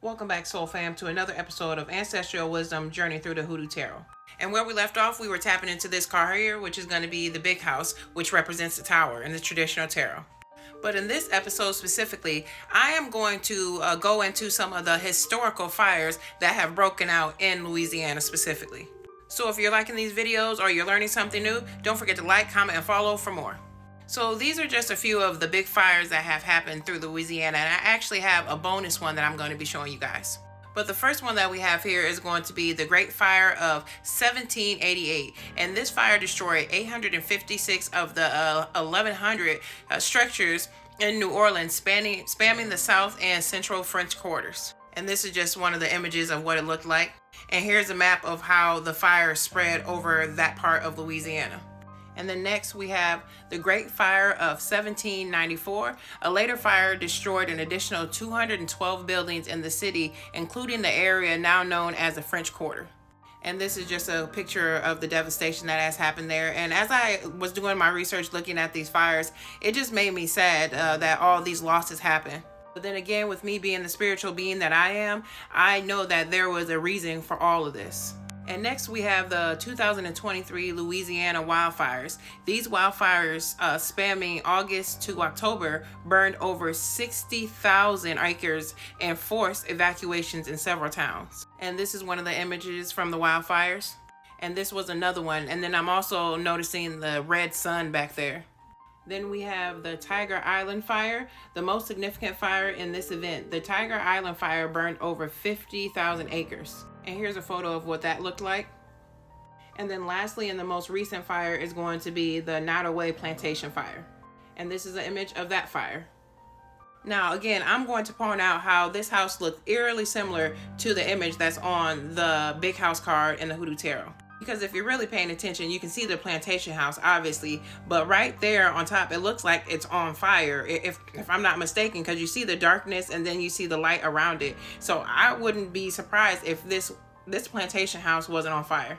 Welcome back, Soul Fam, to another episode of Ancestral Wisdom Journey Through the Hoodoo Tarot. And where we left off, we were tapping into this card here, which is going to be the big house, which represents the tower in the traditional tarot. But in this episode specifically, I am going to go into some of the historical fires that have broken out in Louisiana specifically. So if you're liking these videos or you're learning something new, don't forget to like, comment, and follow for more. So these are just a few of the big fires that have happened through Louisiana, and I actually have a bonus one that I'm going to be showing you guys. But the first one that we have here is going to be the Great Fire of 1788, and this fire destroyed 856 of the 1,100 structures in New Orleans, spamming the south and central French quarters. And this is just one of the images of what it looked like. And here's a map of how the fire spread over that part of Louisiana. And then next we have the Great Fire of 1794. A later fire destroyed an additional 212 buildings in the city, including the area now known as the French Quarter. And this is just a picture of the devastation that has happened there. And as I was doing my research looking at these fires, it just made me sad that all these losses happened. But then again, with me being the spiritual being that I am, I know that there was a reason for all of this. And next we have the 2023 Louisiana wildfires. These wildfires spanning August to October burned over 60,000 acres and forced evacuations in several towns. And this is one of the images from the wildfires. And this was another one. And then I'm also noticing the red sun back there. Then we have the Tiger Island fire, the most significant fire in this event. The Tiger Island fire burned over 50,000 acres. And here's a photo of what that looked like. And then lastly, in the most recent fire is going to be the Nottoway Plantation fire. And this is an image of that fire. Now, again, I'm going to point out how this house looked eerily similar to the image that's on the big house card in the Hoodoo Tarot. Because if you're really paying attention, you can see the plantation house, obviously, but right there on top, it looks like it's on fire, if I'm not mistaken, because you see the darkness and then you see the light around it. So I wouldn't be surprised if this plantation house wasn't on fire.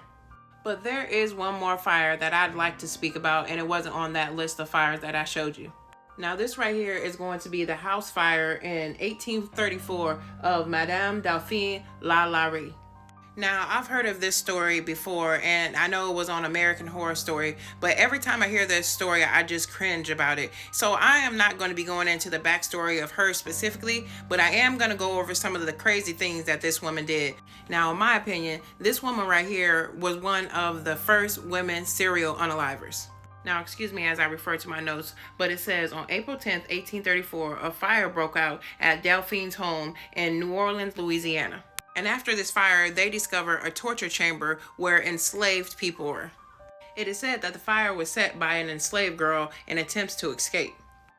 But there is one more fire that I'd like to speak about, and it wasn't on that list of fires that I showed you. Now, this right here is going to be the house fire in 1834 of Madame Delphine Lalaurie. Now, I've heard of this story before, and I know it was on American Horror Story, but every time I hear this story, I just cringe about it. So I am not going to be going into the backstory of her specifically, but I am going to go over some of the crazy things that this woman did. Now, in my opinion, this woman right here was one of the first women serial unalivers. Now, excuse me as I refer to my notes, but it says on April 10th, 1834, a fire broke out at Delphine's home in New Orleans, Louisiana. And after this fire, they discovered a torture chamber where enslaved people were. It is said that the fire was set by an enslaved girl in attempts to escape.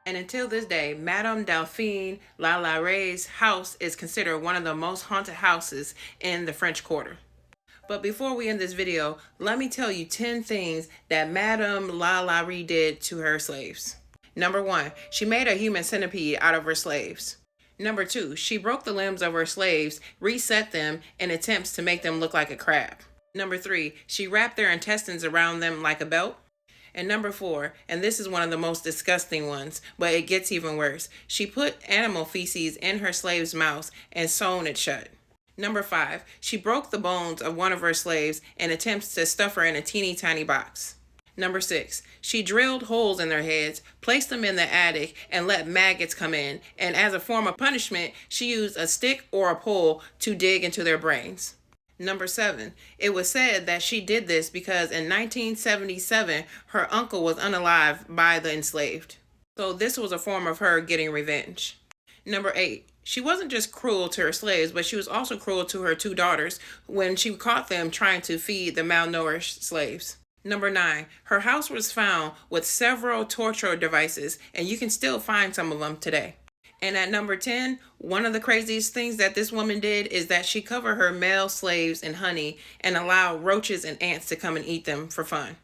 And until this day, Madame Delphine Lalaurie's house is considered one of the most haunted houses in the French Quarter. But before we end this video, let me tell you 10 things that Madame Lalaurie did to her slaves. Number 1, she made a human centipede out of her slaves. Number 2, she broke the limbs of her slaves, reset them in attempts to make them look like a crab. Number 3, she wrapped their intestines around them like a belt. And number 4, and this is one of the most disgusting ones, but it gets even worse, she put animal feces in her slaves' mouths and sewn it shut. Number 5, she broke the bones of one of her slaves in attempts to stuff her in a teeny tiny box. Number 6, she drilled holes in their heads, placed them in the attic, and let maggots come in. And as a form of punishment, she used a stick or a pole to dig into their brains. Number 7, it was said that she did this because in 1977, her uncle was unalived by the enslaved. So this was a form of her getting revenge. Number 8, she wasn't just cruel to her slaves, but she was also cruel to her 2 daughters when she caught them trying to feed the malnourished slaves. Number 9, her house was found with several torture devices, and you can still find some of them today. And at number 10, one of the craziest things that this woman did is that she covered her male slaves in honey and allowed roaches and ants to come and eat them for fun.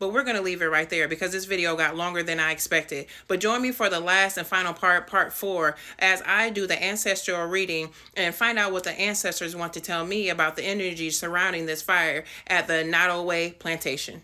But we're going to leave it right there because this video got longer than I expected. But join me for the last and final part 4, as I do the ancestral reading and find out what the ancestors want to tell me about the energy surrounding this fire at the Nottoway Plantation.